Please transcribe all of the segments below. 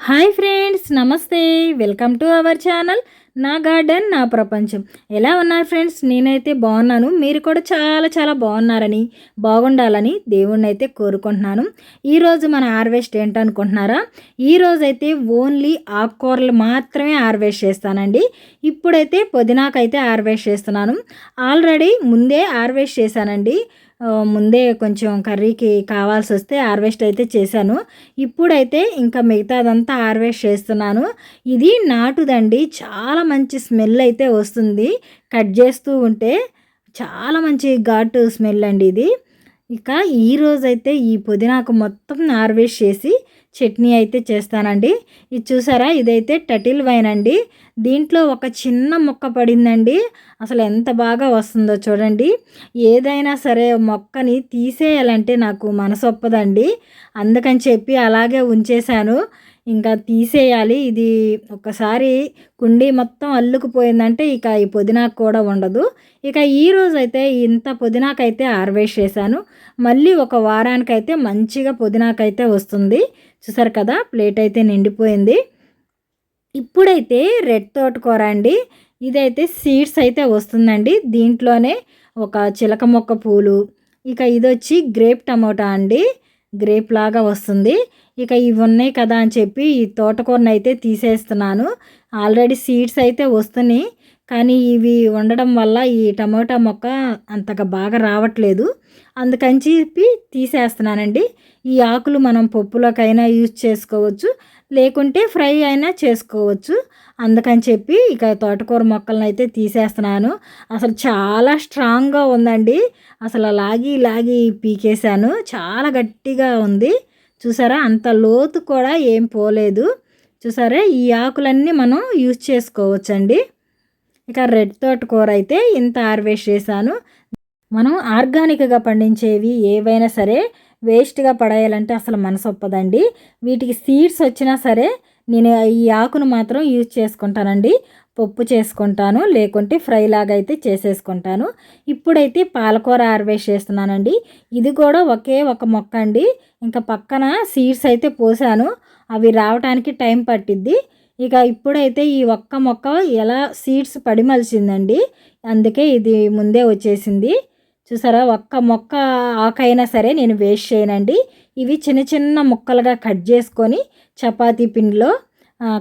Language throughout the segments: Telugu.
హాయ్ ఫ్రెండ్స్, నమస్తే. వెల్కమ్ టు అవర్ ఛానల్ నా గార్డెన్ నా ప్రపంచం. ఎలా ఉన్నారు ఫ్రెండ్స్? నేనైతే బాగున్నాను. మీరు కూడా చాలా చాలా బాగున్నారని, బాగుండాలని దేవుణ్ణి అయితే కోరుకుంటున్నాను. ఈరోజు మన హార్వెస్ట్ ఏంటనుకుంటున్నారా? ఈరోజైతే ఓన్లీ ఆకుకూరలు మాత్రమే హార్వెస్ట్ చేస్తానండి. ఇప్పుడైతే పుదీనాకైతే హార్వెస్ట్ చేస్తున్నాను. ఆల్రెడీ ముందే హార్వెస్ట్ చేశానండి. ముందే కొంచెం కర్రీకి కావాల్సి వస్తే హార్వెస్ట్ అయితే చేశాను. ఇప్పుడైతే ఇంకా మిగతాదంతా హార్వెస్ట్ చేస్తున్నాను. ఇది నాటుదండి. చాలా మంచి స్మెల్ అయితే వస్తుంది. కట్ చేస్తూ ఉంటే చాలా మంచి ఘాటు స్మెల్ అండి ఇది. ఇక ఈరోజైతే ఈ పుదీనాకు మొత్తం హార్వెస్ట్ చేసి చట్నీ అయితే చేస్తానండి. ఇది చూసారా, ఇదైతే టటిల్ వైన్ అండి. దీంట్లో ఒక చిన్న మొక్క పడిందండి. అసలు ఎంత బాగా వస్తుందో చూడండి. ఏదైనా సరే మొక్కని తీసేయాలంటే నాకు మనసు ఒప్పదండి. అందుకని చెప్పి అలాగే ఉంచేశాను. ఇంకా తీసేయాలి. ఇది ఒకసారి కుండీ మొత్తం అల్లుకుపోయిందంటే ఇక ఈ పుదీనాకు కూడా ఉండదు. ఇక ఈరోజైతే ఇంత పుదీనాకైతే హార్వెస్ట్ చేశాను. మళ్ళీ ఒక వారానికైతే మంచిగా పుదీనాకైతే వస్తుంది. చూసారు కదా, ప్లేట్ అయితే నిండిపోయింది. ఇప్పుడైతే రెడ్ తోటకూర అండి. ఇదైతే సీడ్స్ అయితే వస్తుందండి. దీంట్లోనే ఒక చిలక మొక్క పూలు, ఇక ఇది వచ్చి గ్రేప్ టమోటా అండి. గ్రేప్ లాగా వస్తుంది. ఇక ఇవి ఉన్నాయి కదా అని చెప్పి ఈ తోటకూరను అయితే తీసేస్తున్నాను. ఆల్రెడీ సీడ్స్ అయితే వస్తున్నాయి, కానీ ఇవి ఉండడం వల్ల ఈ టమోటా మొక్క అంతగా బాగా రావట్లేదు. అందుకని చెప్పి తీసేస్తున్నానండి. ఈ ఆకులు మనం పప్పులోకైనా యూజ్ చేసుకోవచ్చు, లేకుంటే ఫ్రై అయినా చేసుకోవచ్చు. అందుకని చెప్పి ఇక తోటకూర మొక్కలను అయితే తీసేస్తున్నాను. అసలు చాలా స్ట్రాంగ్గా ఉందండి. అసలు లాగి లాగి పీకేశాను. చాలా గట్టిగా ఉంది. చూసారా, అంత లోతు కూడా ఏం పోలేదు. చూసారా, ఈ ఆకులన్నీ మనం యూజ్ చేసుకోవచ్చండి. ఇక రెడ్ తోటకూర అయితే ఇంత హార్వెస్ట్ చేశాను. మనం ఆర్గానిక్గా పండించేవి ఏవైనా సరే వేస్ట్గా పడేయాలంటే అసలు మనసు ఒప్పదండి. వీటికి సీడ్స్ వచ్చినా సరే నేను ఈ ఆకును మాత్రం యూజ్ చేసుకుంటానండి. పప్పు చేసుకుంటాను, లేకుంటే ఫ్రై లాగా అయితే చేసేసుకుంటాను. ఇప్పుడైతే పాలకూర హార్వెస్ట్ చేస్తున్నానండి. ఇది కూడా ఒకే ఒక మొక్క అండి. ఇంకా పక్కన సీడ్స్ అయితే పోసాను, అవి రావడానికి టైం పట్టిద్ది. ఇక ఇప్పుడైతే ఈ ఒక్క మొక్క ఎలా సీడ్స్ పడిమలిచిందండి, అందుకే ఇది ముందే వచ్చేసింది. చూసారా, ఒక్క మొక్క ఆకైనా సరే నేను వేస్ట్ చేయనండి. ఇవి చిన్న చిన్న ముక్కలుగా కట్ చేసుకొని చపాతీ పిండిలో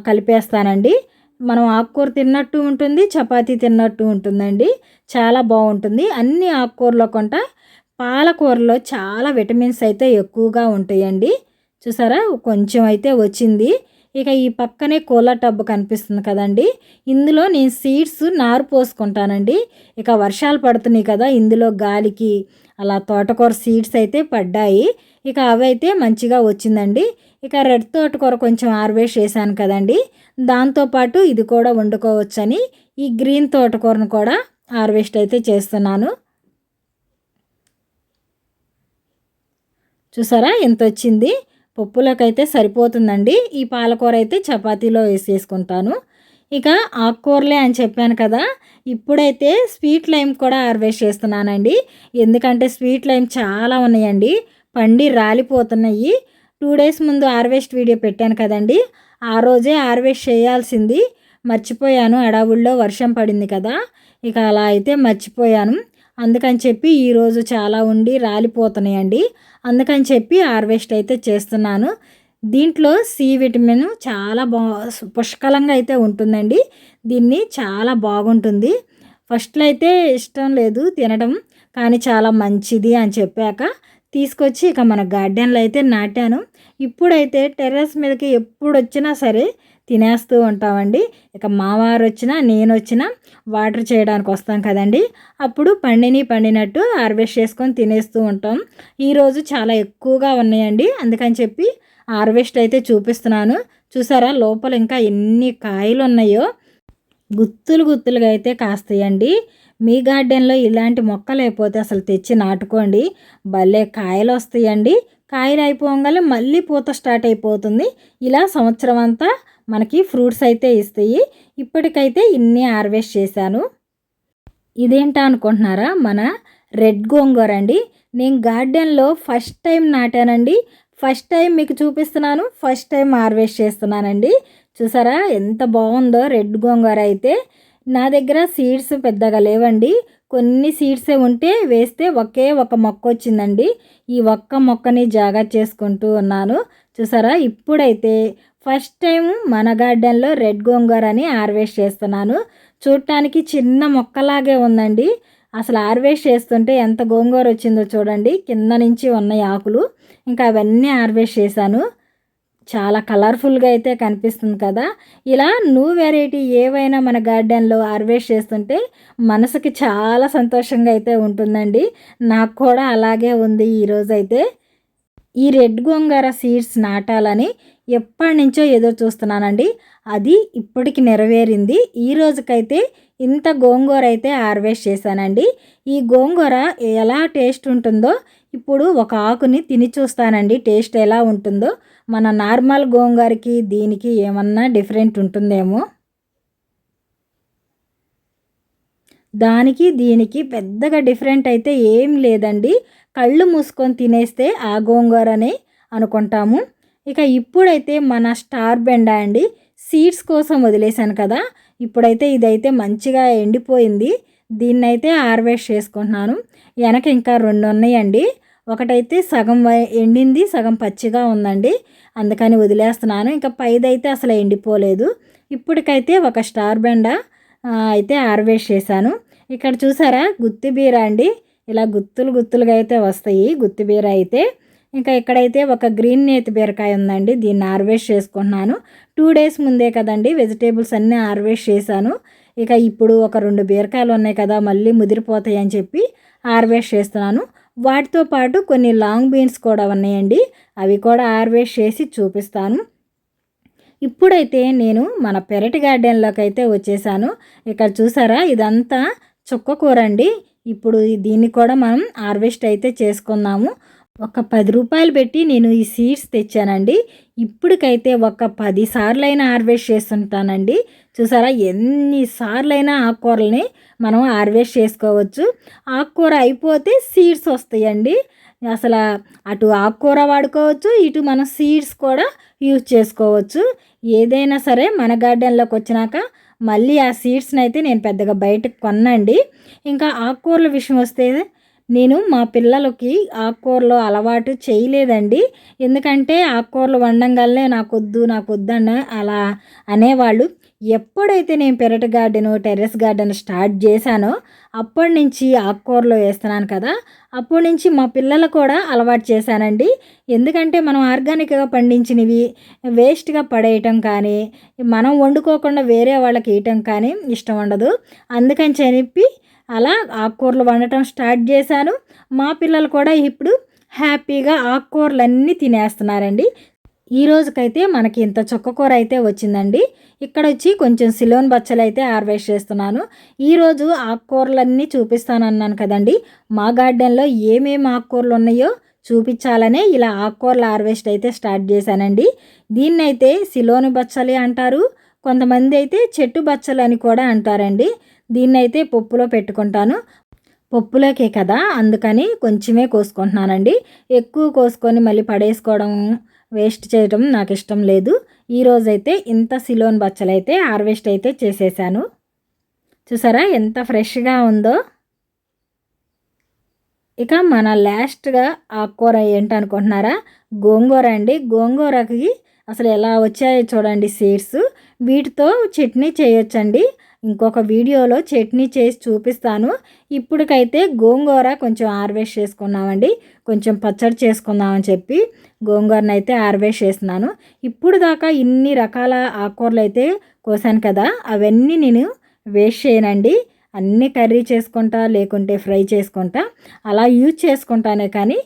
కలిపేస్తానండి. మనం ఆకుకూర తిన్నట్టు ఉంటుంది, చపాతీ తిన్నట్టు ఉంటుందండి. చాలా బాగుంటుంది. అన్ని ఆకుకూరలో కొంట పాలకూరలో చాలా విటమిన్స్ అయితే ఎక్కువగా ఉంటాయండి. చూసారా, కొంచెం అయితే వచ్చింది. ఇక ఈ పక్కనే కూలర్ టబ్బు కనిపిస్తుంది కదండి, ఇందులో నేను సీడ్స్ నారు పోసుకుంటానండి. ఇక వర్షాలు పడుతున్నాయి కదా, ఇందులో గాలికి అలా తోటకూర సీడ్స్ అయితే పడ్డాయి. ఇక అవైతే మంచిగా వచ్చిందండి. ఇక రెడ్ తోటకూర కొంచెం హార్వెస్ట్ చేశాను కదండి, దాంతోపాటు ఇది కూడా వండుకోవచ్చని ఈ గ్రీన్ తోటకూరను కూడా హార్వెస్ట్ అయితే చేస్తున్నాను. చూసారా, ఎంత వచ్చింది. పప్పులోకైతే సరిపోతుందండి. ఈ పాలకూర అయితే చపాతీలో వేసేసుకుంటాను. ఇక ఆకుకూరలే అని చెప్పాను కదా, ఇప్పుడైతే స్వీట్ లైమ్ కూడా హార్వెస్ట్ చేస్తున్నానండి. ఎందుకంటే స్వీట్ లైమ్ చాలా ఉన్నాయండి, పండి రాలిపోతున్నాయి. 2 డేస్ ముందు హార్వెస్ట్ వీడియో పెట్టాను కదండి, ఆ రోజే హార్వెస్ట్ చేయాల్సింది మర్చిపోయాను. హడావుల్లో వర్షం పడింది కదా, ఇక అలా అయితే మర్చిపోయాను. అందుకని చెప్పి ఈరోజు చాలా ఉండి రాలిపోతున్నాయండి. అందుకని చెప్పి హార్వెస్ట్ అయితే చేస్తున్నాను. దీంట్లో సి విటమిన్ చాలా పుష్కలంగా అయితే ఉంటుందండి. దీన్ని చాలా బాగుంటుంది. ఫస్ట్లో అయితే ఇష్టం లేదు తినడం, కానీ చాలా మంచిది అని చెప్పాక తీసుకొచ్చి ఇక మన గార్డెన్లో అయితే నాటాను. ఇప్పుడైతే టెర్రస్ మీదకి ఎప్పుడు వచ్చినా సరే తినేస్తూ ఉంటామండి. ఇక మా వారు వచ్చినా నేను వచ్చినా వాటర్ చేయడానికి వస్తాం కదండి, అప్పుడు పండినట్టు హార్వెస్ట్ చేసుకొని తినేస్తూ ఉంటాం. ఈరోజు చాలా ఎక్కువగా ఉన్నాయండి, అందుకని చెప్పి హార్వెస్ట్ అయితే చూపిస్తున్నాను. చూసారా, లోపల ఇంకా ఎన్ని కాయలు ఉన్నాయో, గుత్తులు గుత్తులుగా అయితే కాస్తాయండి. మీ గార్డెన్లో ఇలాంటి మొక్కలు అయిపోతే అసలు తెచ్చి నాటుకోండి, భలే కాయలు వస్తాయండి. కాయలు అయిపోగానే మళ్ళీ పూత స్టార్ట్ అయిపోతుంది. ఇలా సంవత్సరం అంతా మనకి ఫ్రూట్స్ అయితే ఇస్తాయి. ఇప్పటికైతే ఇన్ని హార్వెస్ట్ చేశాను. ఇదేంటా అనుకుంటున్నారా, మన రెడ్ గోంగూర అండి. నేను గార్డెన్లో ఫస్ట్ టైం నాటానండి. ఫస్ట్ టైం మీకు చూపిస్తున్నాను. ఫస్ట్ టైం హార్వెస్ట్ చేస్తున్నానండి. చూసారా ఎంత బాగుందో రెడ్ గోంగూర అయితే. నా దగ్గర సీడ్స్ పెద్దగా లేవండి. కొన్ని సీడ్సే ఉంటే వేస్తే ఒకే ఒక మొక్క వచ్చిందండి. ఈ ఒక్క మొక్కని జాగ్రత్త చేసుకుంటూ ఉన్నాను. చూసారా ఇప్పుడైతే ఫస్ట్ టైం మన గార్డెన్లో రెడ్ గోంగూరని హార్వెస్ట్ చేస్తున్నాను. చూడటానికి చిన్న మొక్కలాగే ఉందండి. అసలు హార్వెస్ట్ చేస్తుంటే ఎంత గోంగూర వచ్చిందో చూడండి. కింద నుంచి ఉన్నాయి ఆకులు. ఇంకా అవన్నీ హార్వెస్ట్ చేశాను. చాలా కలర్ఫుల్గా అయితే కనిపిస్తుంది కదా. ఇలా న్యూ వెరైటీ ఏవైనా మన గార్డెన్లో హార్వెస్ట్ చేస్తుంటే మనసుకి చాలా సంతోషంగా అయితే ఉంటుందండి. నాకు కూడా అలాగే ఉంది ఈరోజైతే. ఈ రెడ్ గోంగూర సీడ్స్ నాటాలని ఎప్పటి నుంచో ఎదురు చూస్తున్నానండి. అది ఇప్పటికి నెరవేరింది. ఈ రోజుకైతే ఇంత గోంగూర అయితే హార్వెస్ట్ చేశానండి. ఈ గోంగూర ఎలా టేస్ట్ ఉంటుందో ఇప్పుడు ఒక ఆకుని తిని చూస్తానండి. టేస్ట్ ఎలా ఉంటుందో. మన నార్మల్ గోంగూరకి దీనికి ఏమన్నా డిఫరెంట్ ఉంటుందేమో. దానికి దీనికి పెద్దగా డిఫరెంట్ అయితే ఏం లేదండి. కళ్ళు మూసుకొని తినేస్తే ఆ గోంగూరనే అనుకుంటాము. ఇక ఇప్పుడైతే మన స్టార్ బెండ అండి. సీడ్స్ కోసం వదిలేశాను కదా. ఇప్పుడైతే ఇదైతే మంచిగా ఎండిపోయింది. దీన్నైతే హార్వెస్ట్ చేసుకుంటున్నాను. వెనక ఇంకా 2 ఉన్నాయండి. ఒకటైతే సగం ఎండింది, సగం పచ్చిగా ఉందండి. అందుకని వదిలేస్తున్నాను. ఇంకా పైదైతే అసలు ఎండిపోలేదు. ఇప్పటికైతే ఒక స్టార్ బెండ అయితే హార్వెస్ట్ చేశాను. ఇక్కడ చూసారా గుత్తిబీర అండి. ఇలా గుత్తులు గుత్తులుగా అయితే వస్తాయి గుత్తిబీర అయితే. ఇంకా ఇక్కడైతే ఒక గ్రీన్ నేతి బీరకాయ ఉందండి. దీన్ని హార్వెస్ట్ చేసుకుంటున్నాను. 2 డేస్ ముందే కదండి వెజిటేబుల్స్ అన్నీ హార్వెస్ట్ చేశాను. ఇక ఇప్పుడు ఒక 2 బీరకాయలు ఉన్నాయి కదా, మళ్ళీ ముదిరిపోతాయి అని చెప్పి హార్వెస్ట్ చేస్తున్నాను. వాటితో పాటు కొన్ని లాంగ్ బీన్స్ కూడా ఉన్నాయండి. అవి కూడా హార్వెస్ట్ చేసి చూపిస్తాను. ఇప్పుడైతే నేను మన పెరటి గార్డెన్లోకి అయితే వచ్చేసాను. ఇక్కడ చూసారా ఇదంతా చుక్క కూర అండి. ఇప్పుడు దీన్ని కూడా మనం హార్వెస్ట్ అయితే చేసుకుందాము. ఒక 10 రూపాయలు పెట్టి నేను ఈ సీడ్స్ తెచ్చానండి. ఇప్పటికైతే ఒక 10 సార్లైనా హార్వెస్ట్ చేస్తుంటానండి. చూసారా ఎన్నిసార్లైనా ఆకుకూరల్ని మనం హార్వెస్ట్ చేసుకోవచ్చు. ఆకుకూర అయిపోతే సీడ్స్ వస్తాయండి. అసలు అటు ఆకుకూర వాడుకోవచ్చు, ఇటు మనం సీడ్స్ కూడా యూజ్ చేసుకోవచ్చు. ఏదైనా సరే మన గార్డెన్లోకి వచ్చినాక మళ్ళీ ఆ సీడ్స్ని అయితే నేను పెద్దగా బయటకు కొనండి. ఇంకా ఆకుకూరల విషయం వస్తే నేను మా పిల్లలకి ఆకుకూరలు అలవాటు చేయలేదండి. ఎందుకంటే ఆకుకూరలు వండంగానే నాకొద్దు అని అలా అనేవాళ్ళు. ఎప్పుడైతే నేను పెరటి గార్డెను, టెర్రస్ గార్డెన్ స్టార్ట్ చేశానో అప్పటి నుంచి ఆకుకూరలు వేస్తున్నాను కదా, అప్పటి నుంచి మా పిల్లలు కూడా అలవాటు చేశానండి. ఎందుకంటే మనం ఆర్గానిక్గా పండించినవి వేస్ట్గా పడేయటం కానీ, మనం వండుకోకుండా వేరే వాళ్ళకి ఇవ్వటం కానీ ఇష్టం ఉండదు. అందుకని చెప్పి అలా ఆకుకూరలు వండటం స్టార్ట్ చేశాను. మా పిల్లలు కూడా ఇప్పుడు హ్యాపీగా ఆకుకూరలన్నీ తినేస్తున్నారండి. ఈ రోజుకైతే మనకి ఇంత చుక్కకూర అయితే వచ్చిందండి. ఇక్కడ వచ్చి కొంచెం సిలోన్ బచ్చలు అయితే హార్వెస్ట్ చేస్తున్నాను. ఈరోజు ఆకుకూరలన్నీ చూపిస్తానన్నాను కదండి. మా గార్డెన్లో ఏమేమి ఆకుకూరలు ఉన్నాయో చూపించాలనే ఇలా ఆకుకూరల హార్వెస్ట్ అయితే స్టార్ట్ చేశానండి. దీన్నైతే సిలోని బచ్చలి అంటారు. కొంతమంది అయితే చెట్టు బచ్చలు అని కూడా అంటారండి. దీన్నైతే పప్పులో పెట్టుకుంటాను. పప్పులోకే కదా, అందుకని కొంచెమే కోసుకుంటున్నానండి. ఎక్కువ కోసుకొని మళ్ళీ పడేసుకోవడం, వేస్ట్ చేయడం నాకు ఇష్టం లేదు. ఈరోజైతే ఇంత సిలోన్ బచ్చలు అయితే హార్వెస్ట్ అయితే చేసేసాను. చూసారా ఎంత ఫ్రెష్గా ఉందో. ఇక మన లాస్ట్గా ఆకుకూర ఏంటనుకుంటున్నారా, గోంగూర అండి. గోంగూరకి అసలు ఎలా వచ్చాయో చూడండి సీడ్స్. వీటితో చట్నీ చేయొచ్చండి. ఇంకొక వీడియోలో చట్నీ చేసి చూపిస్తాను. ఇప్పటికైతే గోంగూర కొంచెం హార్వెస్ట్ చేసుకున్నామండి. కొంచెం పచ్చడి చేసుకుందామని చెప్పి గోంగూరను అయితే హార్వెస్ట్ చేస్తున్నాను. ఇప్పుడు దాకా ఇన్ని రకాల ఆకుకూరలు అయితే కోసాను కదా, అవన్నీ నేను వేస్ట్ చేయనండి. అన్నీ కర్రీ చేసుకుంటా, లేకుంటే ఫ్రై చేసుకుంటా, అలా యూజ్ చేసుకుంటానే కానీ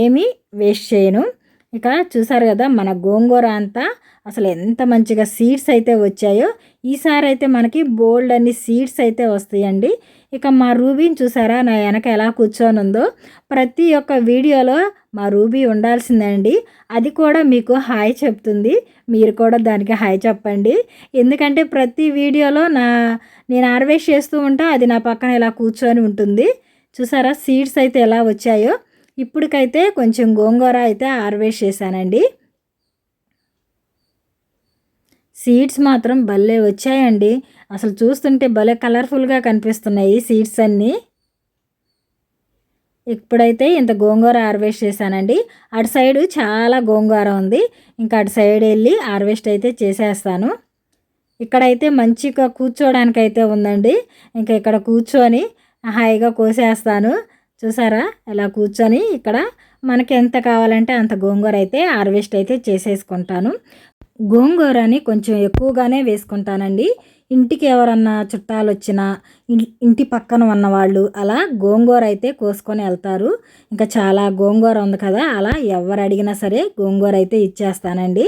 ఏమీ వేస్ట్ చేయను. ఇక చూసారు కదా మన గోంగూర అంతా అసలు ఎంత మంచిగా సీడ్స్ అయితే వచ్చాయో. ఈసారి అయితే మనకి బోల్డ్ అన్ని సీడ్స్ అయితే వస్తాయండి. ఇక మా రూబీని చూసారా నా వెనక ఎలా కూర్చొని ఉందో. ప్రతి ఒక్క వీడియోలో మా రూబీ ఉండాల్సిందండి. అది కూడా మీకు హాయ్ చెప్తుంది. మీరు కూడా దానికి హాయ్ చెప్పండి. ఎందుకంటే ప్రతి వీడియోలో నేను హార్వెస్ట్ చేస్తూ ఉంటా, అది నా పక్కన ఇలా కూర్చొని ఉంటుంది. చూసారా సీడ్స్ అయితే ఎలా వచ్చాయో. ఇప్పటికైతే కొంచెం గోంగూర అయితే హార్వెస్ట్ చేశానండి. సీడ్స్ మాత్రం భలే వచ్చాయండి. అసలు చూస్తుంటే భలే కలర్ఫుల్గా కనిపిస్తున్నాయి సీడ్స్ అన్నీ. ఇప్పుడైతే ఇంత గోంగూర హార్వెస్ట్ చేశానండి. అటు సైడు చాలా గోంగూర ఉంది. ఇంకా అటు సైడ్ వెళ్ళి హార్వెస్ట్ అయితే చేసేస్తాను. ఇక్కడైతే మంచిగా కూర్చోవడానికైతే ఉందండి. ఇంకా ఇక్కడ కూర్చొని హాయిగా కోసేస్తాను. చూసారా ఇలా కూర్చొని ఇక్కడ మనకి ఎంత కావాలంటే అంత గోంగూర అయితే హార్వెస్ట్ అయితే చేసేసుకుంటాను. గోంగూరని కొంచెం ఎక్కువగానే వేసుకుంటానండి. ఇంటికి ఎవరన్నా చుట్టాలు వచ్చినా ఇంటి పక్కన ఉన్నవాళ్ళు అలా గోంగూర అయితే కోసుకొని వెళ్తారు. ఇంకా చాలా గోంగూర ఉంది కదా, అలా ఎవరు అడిగినా సరే గోంగూర అయితే ఇచ్చేస్తానండి.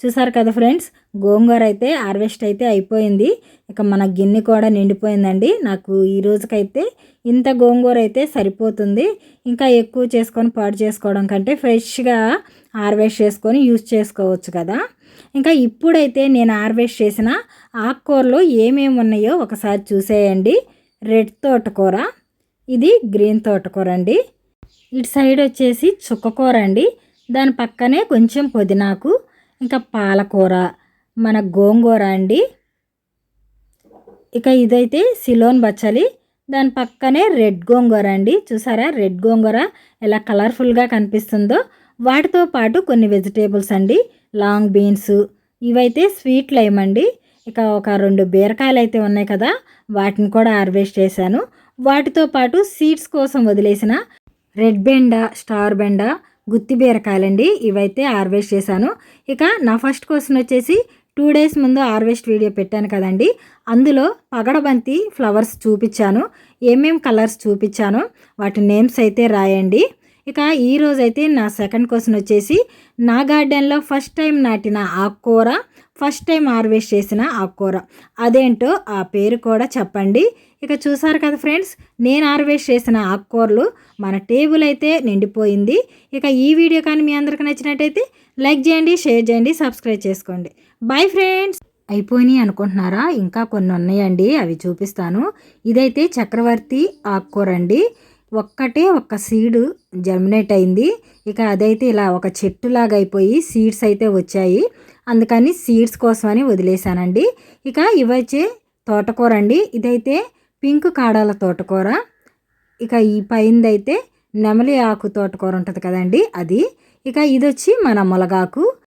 చూసారు కదా ఫ్రెండ్స్, గోంగూర అయితే హార్వెస్ట్ అయితే అయిపోయింది. ఇక మన గిన్నె కూడా నిండిపోయిందండి. నాకు ఈ రోజుకైతే ఇంత గోంగూర అయితే సరిపోతుంది. ఇంకా ఎక్కువ చేసుకొని పాడు చేసుకోవడం కంటే ఫ్రెష్గా హార్వెస్ట్ చేసుకొని యూజ్ చేసుకోవచ్చు కదా. ఇంకా ఇప్పుడైతే నేను హార్వెస్ట్ చేసిన ఆకుకూరలో ఏమేమి ఉన్నాయో ఒకసారి చూసేయండి. రెడ్ తోటకూర, ఇది గ్రీన్ తోటకూర అండి. ఇటు సైడ్ వచ్చేసి చుక్కకూర అండి. దాని పక్కనే కొంచెం పుదీనాకు, ఇంకా పాలకూర, మన గోంగూర అండి. ఇక ఇదైతే సిలోన్ బచ్చలి, దాని పక్కనే రెడ్ గోంగూర అండి. చూసారా రెడ్ గోంగూర ఎలా కలర్ఫుల్గా కనిపిస్తుందో. వాటితో పాటు కొన్ని వెజిటేబుల్స్ అండి, లాంగ్ బీన్స్, ఇవైతే స్వీట్ లైమ్ అండి. ఇక ఒక 2 బీరకాయలు అయితే ఉన్నాయి కదా, వాటిని కూడా హార్వెస్ట్ చేశాను. వాటితో పాటు సీడ్స్ కోసం వదిలేసిన రెడ్ బెండ, స్టార్ బెండ, గుత్తి బీరకాయలండి, ఇవైతే హార్వెస్ట్ చేశాను. ఇక నా ఫస్ట్ క్వశ్చన్ వచ్చేసి 2 డేస్ ముందు హార్వెస్ట్ వీడియో పెట్టాను కదండి, అందులో పగడబంతి ఫ్లవర్స్ చూపించాను. ఏమేం కలర్స్ చూపించానో వాటి నేమ్స్ అయితే రాయండి. ఇక ఈరోజైతే నా సెకండ్ క్వశ్చన్ వచ్చేసి నా గార్డెన్లో ఫస్ట్ టైం నాటిన ఆకుకూర, ఫస్ట్ టైం హార్వెస్ట్ చేసిన ఆకుకూర అదేంటో ఆ పేరు కూడా చెప్పండి. ఇక చూసారు కదా ఫ్రెండ్స్, నేను హార్వెస్ట్ చేసిన ఆకుకూరలు మన టేబుల్ అయితే నిండిపోయింది. ఇక ఈ వీడియో కానీ మీ అందరికీ నచ్చినట్టయితే లైక్ చేయండి, షేర్ చేయండి, సబ్స్క్రైబ్ చేసుకోండి. Bye friends. అయిపోయినాయి అనుకుంటున్నారా? ఇంకా కొన్ని ఉన్నాయండి, అవి చూపిస్తాను. ఇదైతే చక్రవర్తి ఆకుకూర అండి. ఒక్క సీడు జర్మినేట్ అయింది. ఇక అదైతే ఇలా ఒక చెట్టులాగా అయిపోయి సీడ్స్ అయితే వచ్చాయి. అందుకని సీడ్స్ కోసమని వదిలేశానండి. ఇక ఇవైతే తోటకూర అండి. ఇదైతే పింక్ కాడాల తోటకూర. ఇక ఈ పైందైతే నెమలి ఆకు తోటకూర ఉంటుంది కదండి, అది. ఇక ఇది వచ్చి మన ములగాకు.